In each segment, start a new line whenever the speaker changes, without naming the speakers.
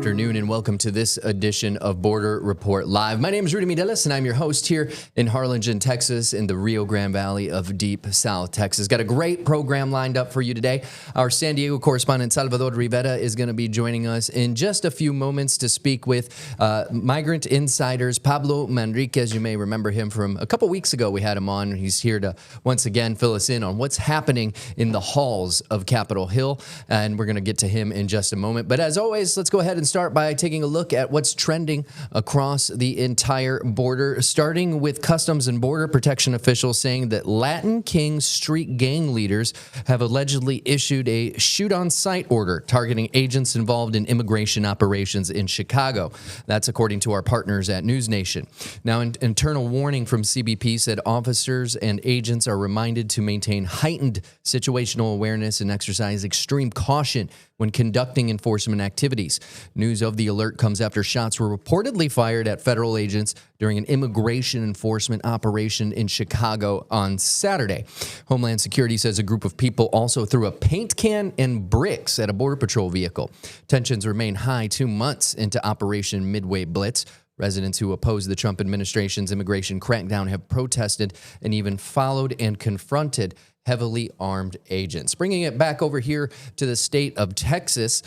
afternoon, and welcome to this edition of Border Report Live. My name is Rudy Midelis, and I'm your host here in Harlingen, Texas, in the Rio Grande Valley of deep South Texas. Got a great program lined up for you today. Our San Diego correspondent, Salvador Rivera, is going to be joining us in just a few moments to speak with Migrant Insider's Pablo Manriquez. You may remember him from a couple weeks ago. We had him on. He's here to once again fill us in on what's happening in the halls of Capitol Hill, and we're going to get to him in just a moment. But as always, let's go ahead and start by taking a look at what's trending across the entire border, starting with Customs and Border Protection officials saying that Latin King street gang leaders have allegedly issued a shoot-on-sight order targeting agents involved in immigration operations in Chicago. That's according to our partners at News Nation. Now, an internal warning from CBP said officers and agents are reminded to maintain heightened situational awareness and exercise extreme caution when conducting enforcement activities. News of the alert comes after shots were reportedly fired at federal agents during an immigration enforcement operation in Chicago on Saturday. Homeland Security says a group of people also threw a paint can and bricks at a Border Patrol vehicle. Tensions remain high 2 months into Operation Midway Blitz. Residents who oppose the Trump administration's immigration crackdown have protested and even followed and confronted heavily armed agents. Bringing it back over here to the state of Texas,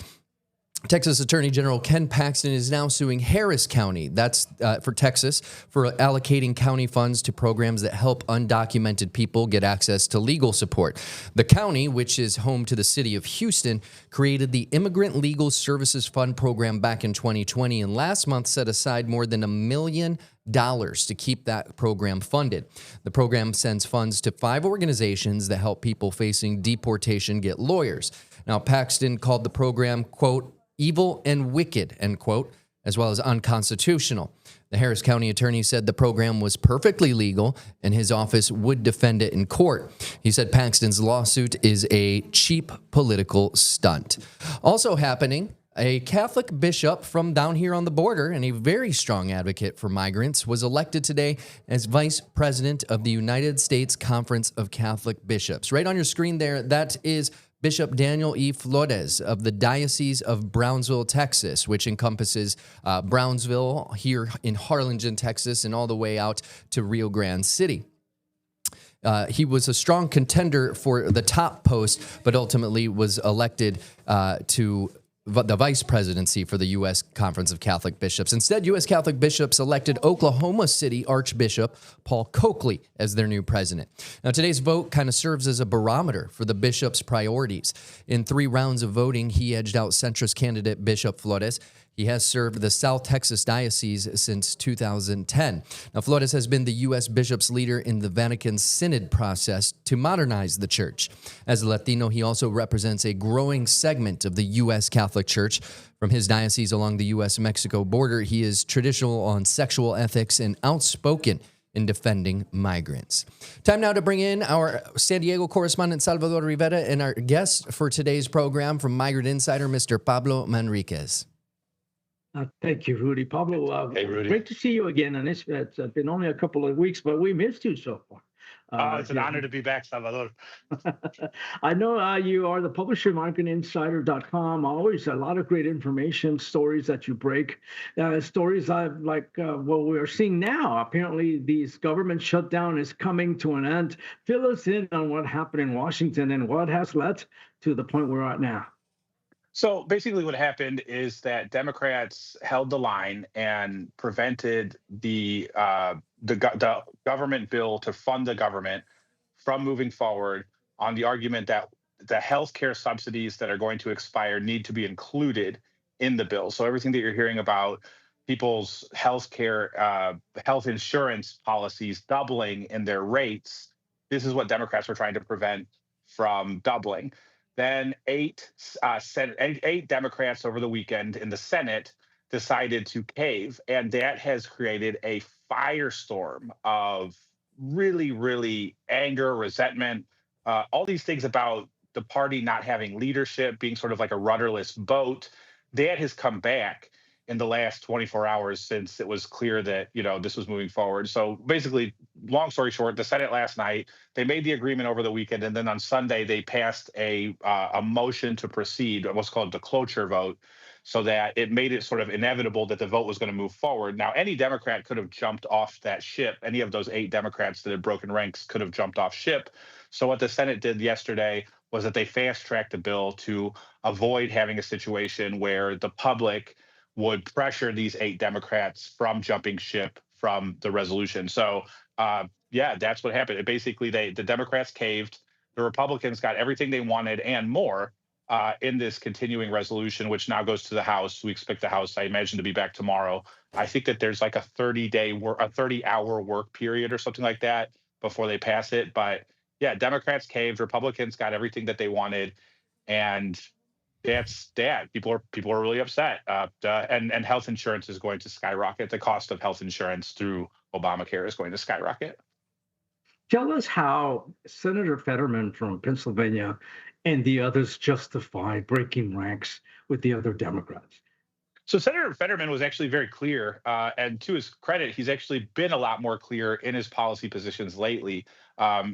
Texas Attorney General Ken Paxton is now suing Harris County, that's for Texas, for allocating county funds to programs that help undocumented people get access to legal support. The county, which is home to the city of Houston, created the Immigrant Legal Services Fund program back in 2020, and last month set aside more than $1 million to keep that program funded. The program sends funds to 5 organizations that help people facing deportation get lawyers. Now, Paxton called the program, quote, evil and wicked, end quote, as well as unconstitutional. The Harris County attorney said the program was perfectly legal and his office would defend it in court. He said Paxton's lawsuit is a cheap political stunt. Also happening, a Catholic bishop from down here on the border and a very strong advocate for migrants was elected today as vice president of the United States Conference of Catholic Bishops. Right on your screen there, that is Bishop Daniel E. Flores of the Diocese of Brownsville, Texas, which encompasses Brownsville here in Harlingen, Texas, and all the way out to Rio Grande City. He was a strong contender for the top post, but ultimately was elected to the vice presidency for the U.S. Conference of Catholic Bishops. Instead, U.S. Catholic bishops elected Oklahoma City Archbishop Paul Coakley as their new president. Now, today's vote kind of serves as a barometer for the bishop's priorities. In 3 rounds of voting, he edged out centrist candidate Bishop Flores. He has served the South Texas Diocese since 2010. Now, Flores has been the U.S. bishop's leader in the Vatican's synod process to modernize the church. As a Latino, he also represents a growing segment of the U.S. Catholic Church. From his diocese along the U.S.-Mexico border, he is traditional on sexual ethics and outspoken in defending migrants. Time now to bring in our San Diego correspondent, Salvador Rivera, and our guest for today's program from Migrant Insider, Mr. Pablo Manriquez.
Thank you, Rudy. Pablo,
Hey, Rudy.
great to see you again. And it's been only a couple of weeks, but we missed you so far.
It's an honor to be back, Salvador.
I know you are the publisher, MigrantInsider.com. Always a lot of great information, stories that you break. Stories like what we are seeing now. Apparently, this government shutdown is coming to an end. Fill us in on what happened in Washington and what has led to the point we're at now.
So basically what happened is that Democrats held the line and prevented the government bill to fund the government from moving forward on the argument that the healthcare subsidies that are going to expire need to be included in the bill. So everything that you're hearing about people's healthcare, health insurance policies doubling in their rates, this is what Democrats were trying to prevent from doubling. Then eight Democrats over the weekend in the Senate decided to cave, and that has created a firestorm of really, really anger, resentment, all these things about the party not having leadership, being sort of like a rudderless boat. That has come back in the last 24 hours since it was clear that, this was moving forward. So basically, long story short, the Senate last night, they made the agreement over the weekend, and then on Sunday they passed a motion to proceed, what's called the cloture vote, so that it made it sort of inevitable that the vote was going to move forward. Now, any Democrat could have jumped off that ship. Any of those 8 Democrats that had broken ranks could have jumped off ship. So what the Senate did yesterday was that they fast-tracked the bill to avoid having a situation where the public would pressure these 8 Democrats from jumping ship from the resolution. So yeah, that's what happened. It basically, the Democrats caved. The Republicans got everything they wanted and more in this continuing resolution, which now goes to the House. We expect the House, I imagine, to be back tomorrow. I think that there's like a 30-hour work period or something like that before they pass it. But yeah, Democrats caved. Republicans got everything that they wanted, and that's that. People are really upset. And health insurance is going to skyrocket. The cost of health insurance through Obamacare is going to skyrocket.
Tell us how Senator Fetterman from Pennsylvania and the others justify breaking ranks with the other Democrats.
So Senator Fetterman was actually very clear, and to his credit, he's actually been a lot more clear in his policy positions lately.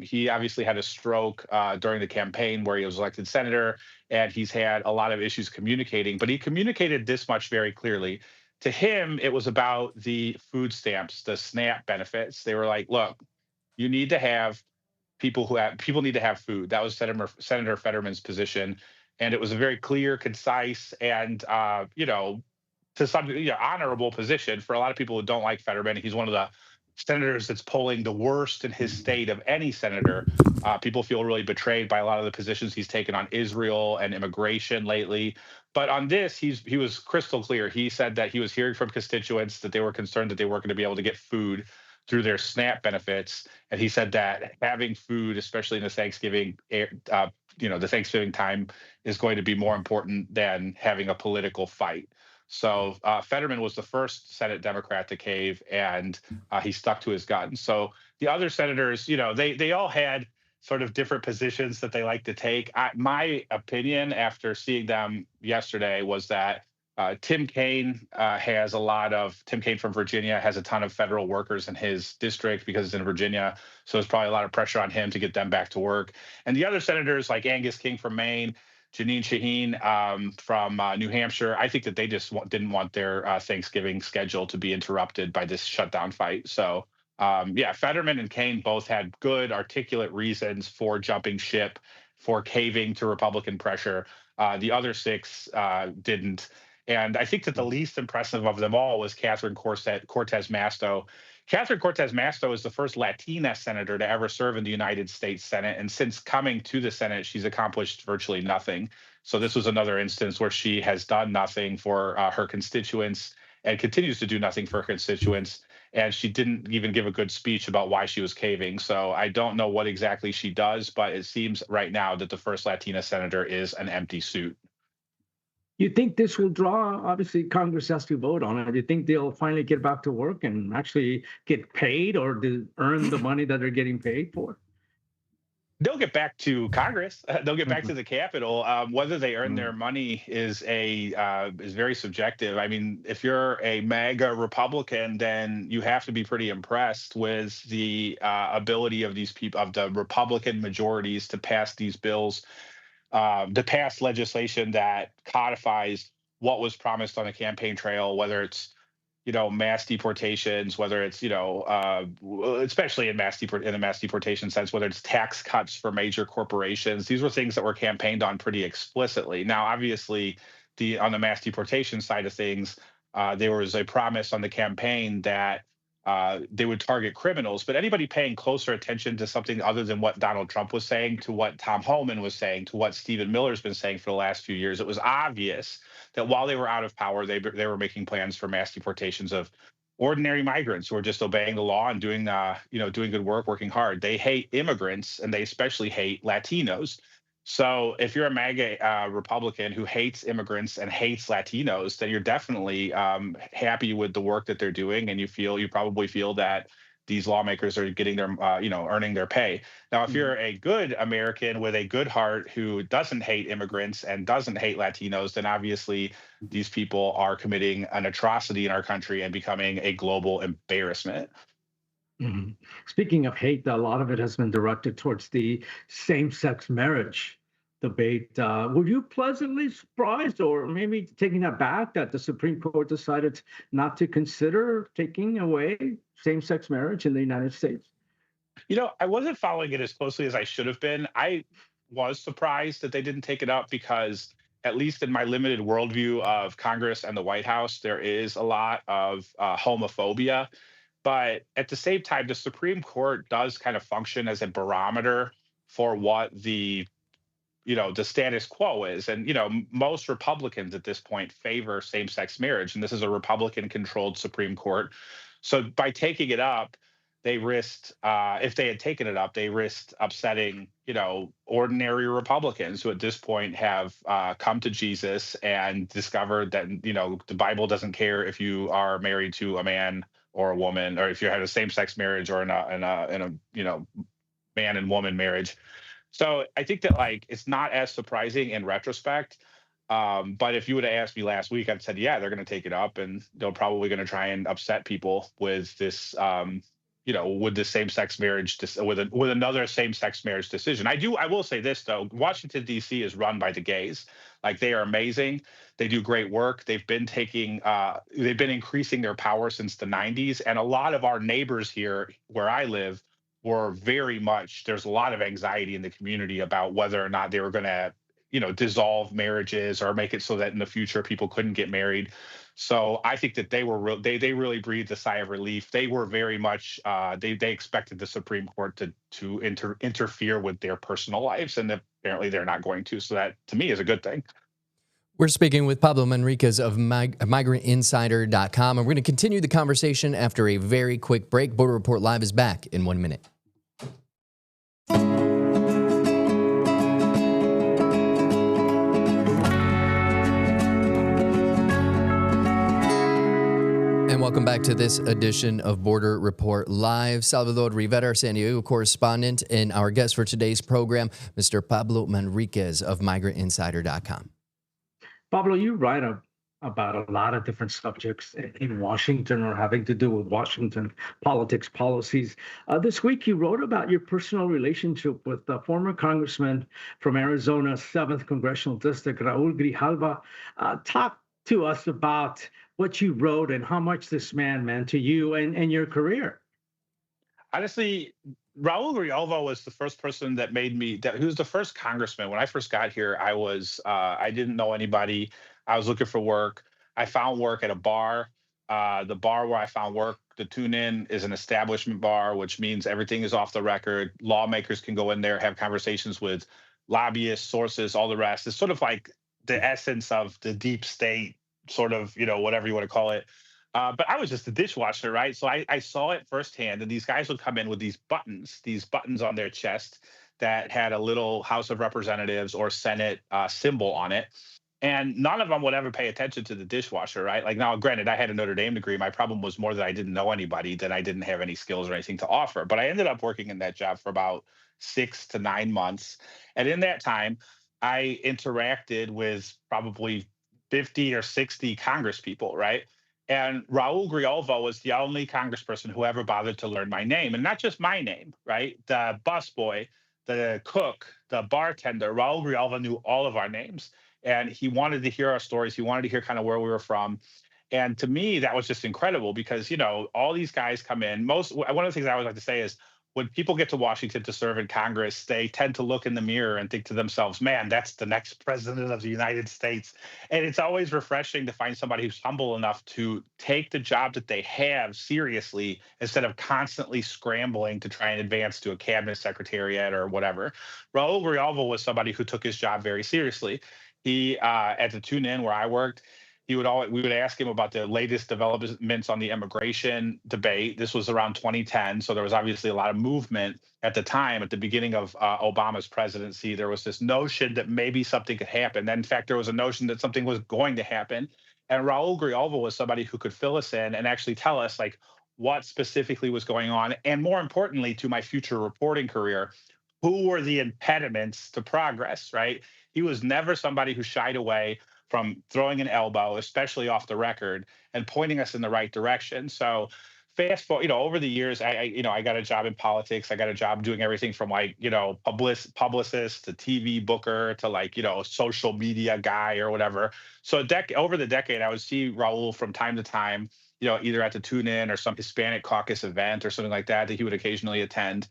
He obviously had a stroke during the campaign where he was elected senator, and he's had a lot of issues communicating, but he communicated this much very clearly. To him, it was about the food stamps, the SNAP benefits. They were like, look, you need to have people need to have food. That was Senator Fetterman's position, and it was a very clear, concise, and to some honorable position for a lot of people who don't like Fetterman. He's one of the senators that's polling the worst in his state of any senator. People feel really betrayed by a lot of the positions he's taken on Israel and immigration lately. But on this, he was crystal clear. He said that he was hearing from constituents that they were concerned that they weren't going to be able to get food through their SNAP benefits, and he said that having food, especially in the the Thanksgiving time, is going to be more important than having a political fight. So Fetterman was the first Senate Democrat to cave, and he stuck to his guns. So the other senators, they all had sort of different positions that they like to take. My opinion after seeing them yesterday was that Tim Kaine from Virginia has a ton of federal workers in his district because it's in Virginia. So there's probably a lot of pressure on him to get them back to work. And the other senators like Angus King from Maine, Janine Shaheen from New Hampshire, I think that they just didn't want their Thanksgiving schedule to be interrupted by this shutdown fight. So yeah, Fetterman and Kaine both had good articulate reasons for jumping ship, for caving to Republican pressure. The other 6 didn't. And I think that the least impressive of them all was Catherine Cortez Masto. Catherine Cortez Masto is the first Latina senator to ever serve in the United States Senate. And since coming to the Senate, she's accomplished virtually nothing. So this was another instance where she has done nothing for her constituents and continues to do nothing for her constituents. And she didn't even give a good speech about why she was caving. So I don't know what exactly she does, but it seems right now that the first Latina senator is an empty suit.
You think this will draw? Obviously, Congress has to vote on it. Do you think they'll finally get back to work and actually get paid or earn the money that they're getting paid for?
They'll get back to Congress. They'll get back to the Capitol. Whether they earn their money is very subjective. I mean, if you're a MAGA Republican, then you have to be pretty impressed with the ability of these people, of the Republican majorities, to pass these bills, to pass legislation that codifies what was promised on the campaign trail, whether it's mass deportations, whether it's especially in the mass deportation sense, whether it's tax cuts for major corporations. These were things that were campaigned on pretty explicitly. Now, obviously, on the mass deportation side of things, there was a promise on the campaign that they would target criminals, but anybody paying closer attention to something other than what Donald Trump was saying, to what Tom Homan was saying, to what Stephen Miller's been saying for the last few years, it was obvious that while they were out of power, they were making plans for mass deportations of ordinary migrants who are just obeying the law and doing good work, working hard. They hate immigrants, and they especially hate Latinos. So if you're a MAGA Republican who hates immigrants and hates Latinos, then you're definitely happy with the work that they're doing, and you probably feel that these lawmakers are getting their earning their pay. Now, if you're a good American with a good heart who doesn't hate immigrants and doesn't hate Latinos, then obviously these people are committing an atrocity in our country and becoming a global embarrassment.
Mhm. Speaking of hate, a lot of it has been directed towards the same-sex marriage debate. Were you pleasantly surprised, or maybe taken aback that the Supreme Court decided not to consider taking away same-sex marriage in the United States?
I wasn't following it as closely as I should have been. I was surprised that they didn't take it up because, at least in my limited worldview of Congress and the White House, there is a lot of homophobia. But at the same time, the Supreme Court does kind of function as a barometer for what the status quo is. And most Republicans at this point favor same-sex marriage, and this is a Republican controlled Supreme Court. So by taking it up, they risked, if they had taken it up, they risked upsetting ordinary Republicans who at this point have come to Jesus and discovered that the Bible doesn't care if you are married to a man or a woman, or if you had a same-sex marriage, or in a man and woman marriage. So I think that, like, it's not as surprising in retrospect. But if you would have asked me last week, I'd said, yeah, they're going to take it up, and they're probably going to try and upset people with this, with this same-sex marriage, with another same-sex marriage decision. I will say this though: Washington D.C. is run by the gays. Like, they are amazing. They do great work. They've been increasing their power since the '90s, and a lot of our neighbors here where I live were very much. There's a lot of anxiety in the community about whether or not they were going to dissolve marriages or make it so that in the future people couldn't get married. So I think that they really breathed a sigh of relief. They were very much they expected the Supreme Court to interfere with their personal lives, and apparently they're not going to. So that, to me, is a good thing.
We're speaking with Pablo Manriquez of MigrantInsider.com, and we're going to continue the conversation after a very quick break. Border Report Live is back in 1 minute. And welcome back to this edition of Border Report Live. Salvador Rivera, our San Diego correspondent, and our guest for today's program, Mr. Pablo Manriquez of MigrantInsider.com.
Pablo, you write about a lot of different subjects in Washington or having to do with Washington politics, policies. This week, you wrote about your personal relationship with the former congressman from Arizona's 7th Congressional District, Raul Grijalva. Talk to us about what you wrote and how much this man meant to you and your career.
Honestly, Raul Grijalva was the first person that made me. He was the first congressman. When I first got here, I didn't know anybody. I was looking for work. I found work at a bar. The bar where I found work, the Tune In, is an establishment bar, which means everything is off the record. Lawmakers can go in there, have conversations with lobbyists, sources, all the rest. It's sort of like the essence of the deep state, sort of, whatever you want to call it. But I was just a dishwasher, right? So I saw it firsthand. And these guys would come in with these buttons on their chest that had a little House of Representatives or Senate symbol on it. And none of them would ever pay attention to the dishwasher, right? Like, now, granted, I had a Notre Dame degree. My problem was more that I didn't know anybody, that I didn't have any skills or anything to offer. But I ended up working in that job for about 6 to 9 months. And in that time, I interacted with probably 50 or 60 Congress people, right? And Raul Grijalva was the only congressperson who ever bothered to learn my name, and not just my name, right? The busboy, the cook, the bartender, Raul Grijalva knew all of our names, and he wanted to hear our stories. He wanted to hear kind of where we were from. And to me, that was just incredible because, all these guys come in. One of the things I always like to say is, when people get to Washington to serve in Congress, they tend to look in the mirror and think to themselves, man, that's the next president of the United States. And it's always refreshing to find somebody who's humble enough to take the job that they have seriously instead of constantly scrambling to try and advance to a cabinet secretariat or whatever. Raul Grijalva was somebody who took his job very seriously. He, at the Tune In where I worked, we would ask him about the latest developments on the immigration debate. This was around 2010, so there was obviously a lot of movement at the time. At the beginning of Obama's presidency, there was this notion that maybe something could happen. Then, in fact, there was a notion that something was going to happen. And Raul Grijalva was somebody who could fill us in and actually tell us, like, what specifically was going on, and more importantly, to my future reporting career, who were the impediments to progress. Right? He was never somebody who shied away from throwing an elbow, especially off the record, and pointing us in the right direction. So fast forward, over the years, I got a job in politics. I got a job doing everything from like, publicist to TV booker to like, social media guy or whatever. So over the decade, I would see Raul from time to time, either at the Tune In or some Hispanic caucus event or something like that he would occasionally attend.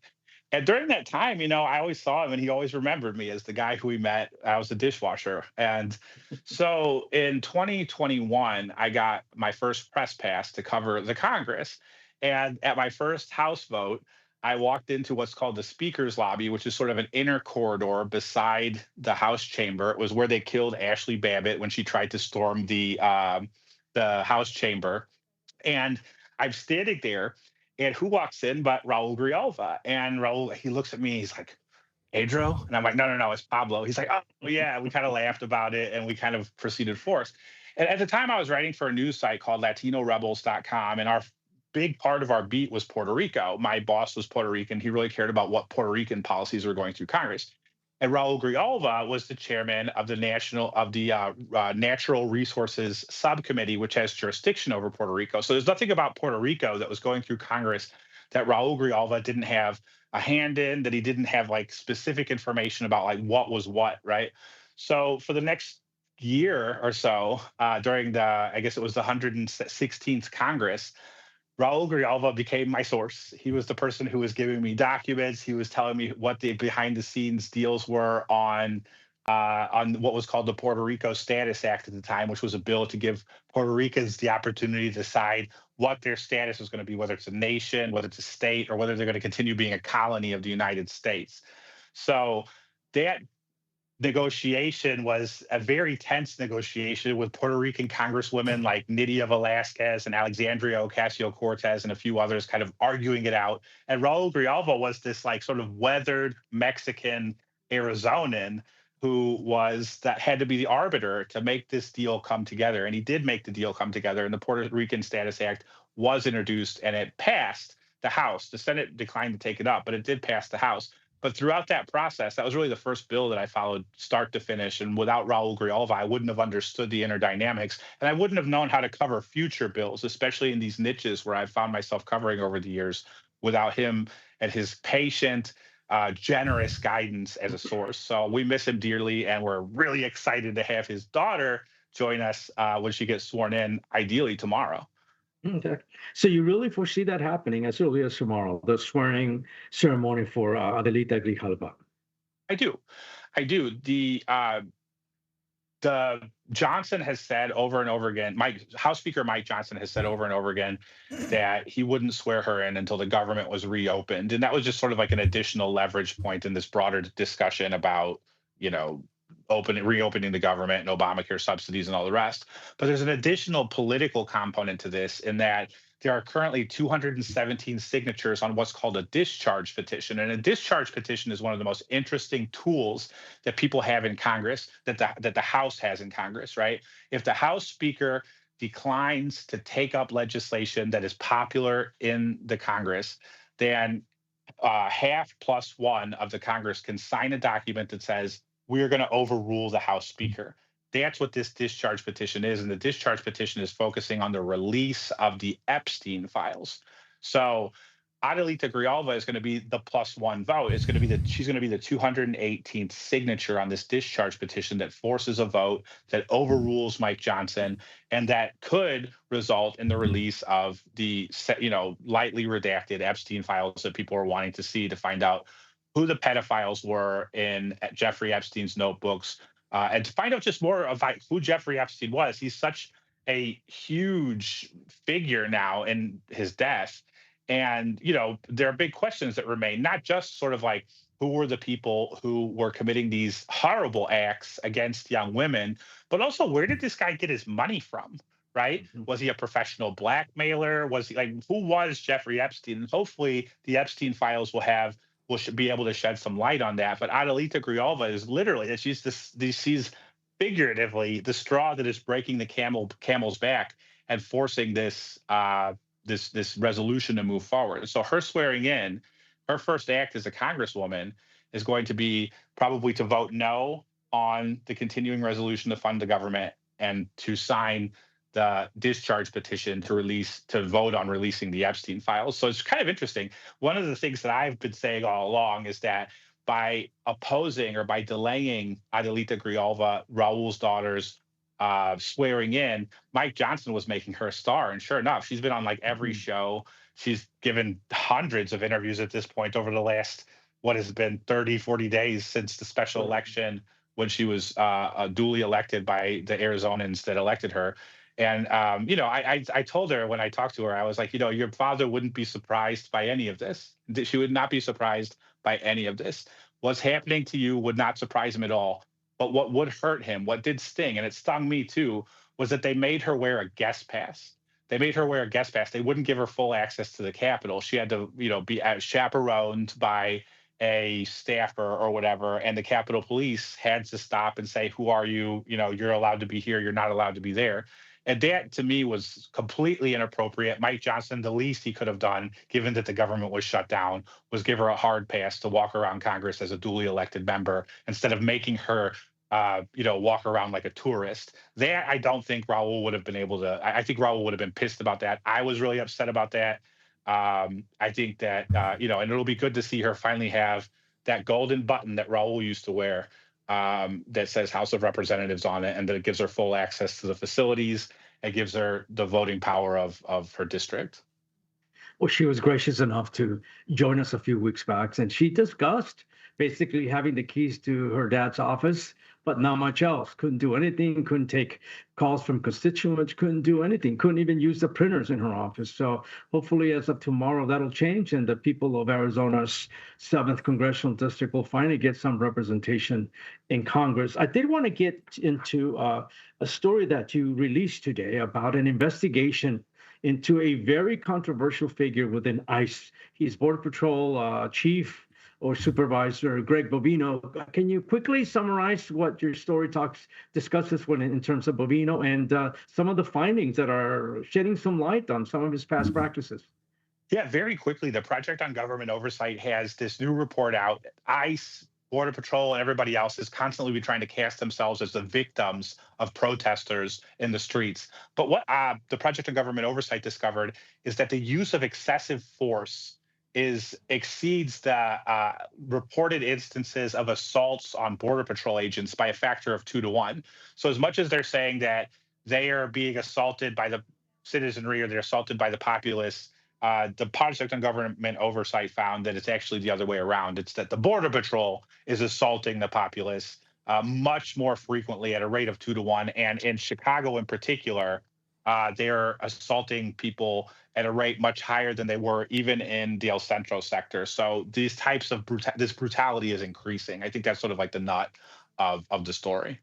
And during that time, I always saw him and he always remembered me as the guy who he met. I was a dishwasher. And so in 2021, I got my first press pass to cover the Congress. And at my first House vote, I walked into what's called the Speaker's Lobby, which is sort of an inner corridor beside the House chamber. It was where they killed Ashley Babbitt when she tried to storm the House chamber. And I'm standing there, and who walks in but Raul Grijalva? And Raul, he looks at me, he's like, Pedro? And I'm like, no, no, no, it's Pablo. He's like, oh, yeah. We kind of laughed about it, and we kind of proceeded forth. And at the time, I was writing for a news site called LatinoRebels.com, and our big part of our beat was Puerto Rico. My boss was Puerto Rican. He really cared about what Puerto Rican policies were going through Congress. And Raul Grijalva was the chairman of the Natural Resources Subcommittee, which has jurisdiction over Puerto Rico. So there's nothing about Puerto Rico that was going through Congress that Raul Grijalva didn't have a hand in, that he didn't have like specific information about like what was what, right? So for the next year or so, during I guess it was the 116th Congress, Raul Grijalva became my source. He was the person who was giving me documents. He was telling me what the behind the scenes deals were on what was called the Puerto Rico Status Act at the time, which was a bill to give Puerto Ricans the opportunity to decide what their status was going to be, whether it's a nation, whether it's a state, or whether they're going to continue being a colony of the United States. So that negotiation was a very tense negotiation with Puerto Rican congresswomen like Nydia Velázquez and Alexandria Ocasio-Cortez and a few others kind of arguing it out. And Raul Grijalva was this like sort of weathered Mexican Arizonan who had to be the arbiter to make this deal come together. And he did make the deal come together. And the Puerto Rican Status Act was introduced and it passed the House. The Senate declined to take it up, but it did pass the House. But throughout that process, that was really the first bill that I followed start to finish. And without Raul Grijalva, I wouldn't have understood the inner dynamics. And I wouldn't have known how to cover future bills, especially in these niches where I've found myself covering over the years without him and his patient, generous guidance as a source. So we miss him dearly. And we're really excited to have his daughter join us when she gets sworn in, ideally tomorrow.
Okay. So you really foresee that happening as early as tomorrow, the swearing ceremony for Adelita Grijalva?
I do. The Johnson has said over and over again, House Speaker Mike Johnson has said over and over again that he wouldn't swear her in until the government was reopened. And that was just sort of like an additional leverage point in this broader discussion about, reopening the government and Obamacare subsidies and all the rest. But there's an additional political component to this in that there are currently 217 signatures on what's called a discharge petition. And a discharge petition is one of the most interesting tools that people have in Congress, that the House has in Congress, right? If the House Speaker declines to take up legislation that is popular in the Congress, then half plus one of the Congress can sign a document that says, we're going to overrule the House Speaker. That's what this discharge petition is. And the discharge petition is focusing on the release of the Epstein files. So Adelita Grijalva is going to be the plus one vote. She's going to be the 218th signature on this discharge petition that forces a vote that overrules Mike Johnson and that could result in the release of the, lightly redacted Epstein files that people are wanting to see to find out who the pedophiles were in Jeffrey Epstein's notebooks, and to find out just more about who Jeffrey Epstein was. He's such a huge figure now in his death. And, there are big questions that remain, not just sort of like who were the people who were committing these horrible acts against young women, but also where did this guy get his money from? Right? Mm-hmm. Was he a professional blackmailer? Was he who was Jeffrey Epstein? And hopefully the Epstein files will be able to shed some light on that. But Adelita Grijalva is literally, she's figuratively the straw that is breaking the camel's back and forcing this resolution to move forward. So her swearing in, her first act as a congresswoman is going to be probably to vote no on the continuing resolution to fund the government and to sign the discharge petition to vote on releasing the Epstein files. So it's kind of interesting. One of the things that I've been saying all along is that by opposing or by delaying Adelita Grijalva, Raul's daughter's swearing in, Mike Johnson was making her a star. And sure enough, she's been on like every show. She's given hundreds of interviews at this point over the last, what has been 30, 40 days since the special election when she was duly elected by the Arizonans that elected her. And, I told her when I talked to her, I was like, your father wouldn't be surprised by any of this. She would not be surprised by any of this. What's happening to you would not surprise him at all. But what would hurt him, what did sting, and it stung me too, was that they made her wear a guest pass. They made her wear a guest pass. They wouldn't give her full access to the Capitol. She had to, be chaperoned by a staffer or whatever, and the Capitol Police had to stop and say, "Who are you? You're allowed to be here. You're not allowed to be there." And that, to me, was completely inappropriate. Mike Johnson, the least he could have done, given that the government was shut down, was give her a hard pass to walk around Congress as a duly elected member instead of making her, walk around like a tourist. That, I don't think Raul would have been able to. I think Raul would have been pissed about that. I was really upset about that. I think that, and it'll be good to see her finally have that golden button that Raul used to wear, that says House of Representatives on it, and that it gives her full access to the facilities. It gives her the voting power of her district.
Well, she was gracious enough to join us a few weeks back, and she discussed basically having the keys to her dad's office, but not much else. Couldn't do anything, couldn't take calls from constituents, couldn't do anything, couldn't even use the printers in her office. So hopefully as of tomorrow, that'll change, and the people of Arizona's 7th Congressional District will finally get some representation in Congress. I did want to get into a story that you released today about an investigation into a very controversial figure within ICE. He's Border Patrol Chief or Supervisor Greg Bovino. Can you quickly summarize what your story discusses in terms of Bovino and some of the findings that are shedding some light on some of his past practices?
Yeah, very quickly, the Project on Government Oversight has this new report out. ICE, Border Patrol, and everybody else is constantly be trying to cast themselves as the victims of protesters in the streets. But what the Project on Government Oversight discovered is that the use of excessive force exceeds the reported instances of assaults on Border Patrol agents by a factor of 2 to 1. So as much as they're saying that they are being assaulted by the citizenry or they're assaulted by the populace, the Project on Government Oversight found that it's actually the other way around. It's that the Border Patrol is assaulting the populace much more frequently at a rate of 2 to 1. And in Chicago in particular, they're assaulting people at a rate much higher than they were even in the El Centro sector. So these types of this brutality is increasing. I think that's sort of like the nut of the story.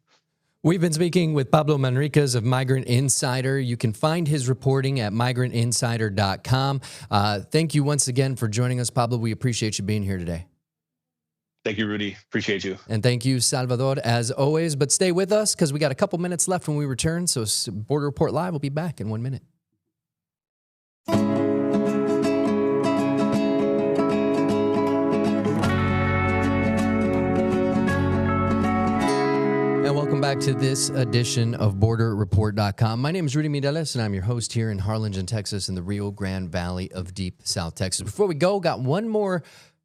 We've been speaking with Pablo Manriquez of Migrant Insider. You can find his reporting at migrantinsider.com. Thank you once again for joining us, Pablo. We appreciate you being here today.
Thank you, Rudy. Appreciate you.
And thank you, Salvador, as always. But stay with us because we got a couple minutes left when we return. So Border Report Live will be back in 1 minute. And welcome back to this edition of BorderReport.com. My name is Rudy Mireles, and I'm your host here in Harlingen, Texas, in the Rio Grande Valley of deep South Texas. Before we go, got one more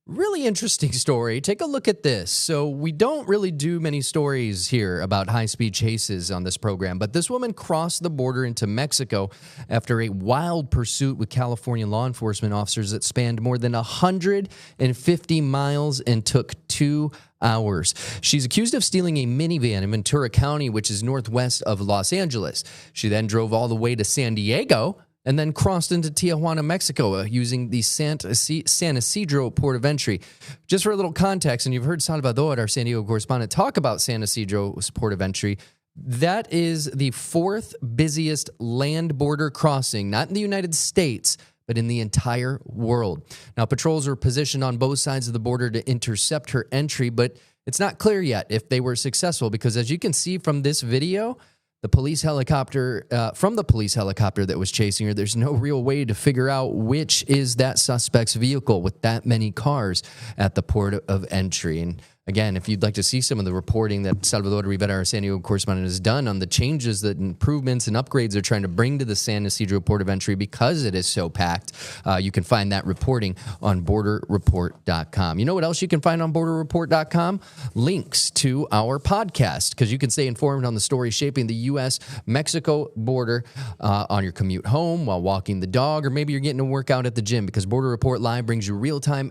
really interesting story. Take a look at this. So we don't really do many stories here about high-speed chases on this program, but this woman crossed the border into Mexico after a wild pursuit with California law enforcement officers that spanned more than 150 miles and took 2 hours. She's accused of stealing a minivan in Ventura County, which is northwest of Los Angeles. She then drove all the way to San Diego and then crossed into Tijuana, Mexico, using the San Ysidro port of entry. Just for a little context, and you've heard Salvador, our San Diego correspondent, talk about San Ysidro's port of entry. That is the 4th busiest land border crossing, not in the United States, but in the entire world. Now, patrols are positioned on both sides of the border to intercept her entry, but it's not clear yet if they were successful because, as you can see from this video, the police helicopter, from the police helicopter that was chasing her, there's no real way to figure out which is that suspect's vehicle with that many cars at the port of entry. And Again, if you'd like to see some of the reporting that Salvador Rivera, our San Diego correspondent, has done on the changes, that improvements and upgrades they're trying to bring to the San Ysidro port of entry because it is so packed, you can find that reporting on borderreport.com. You know what else you can find on borderreport.com? Links to our podcast, because you can stay informed on the story shaping the U.S.-Mexico border on your commute home, while walking the dog, or maybe you're getting a workout at the gym, because Border Report Live brings you real-time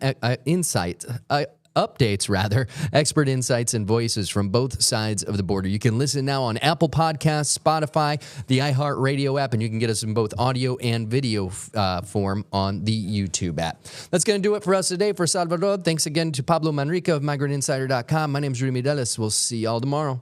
updates, expert insights and voices from both sides of the border. You can listen now on Apple Podcasts, Spotify, the iHeartRadio app, and you can get us in both audio and video form on the YouTube app. That's going to do it for us today. For Salvador, thanks again to Pablo Manrique of migratinsider.com. My name is Rudy Mireles. We'll see y'all tomorrow.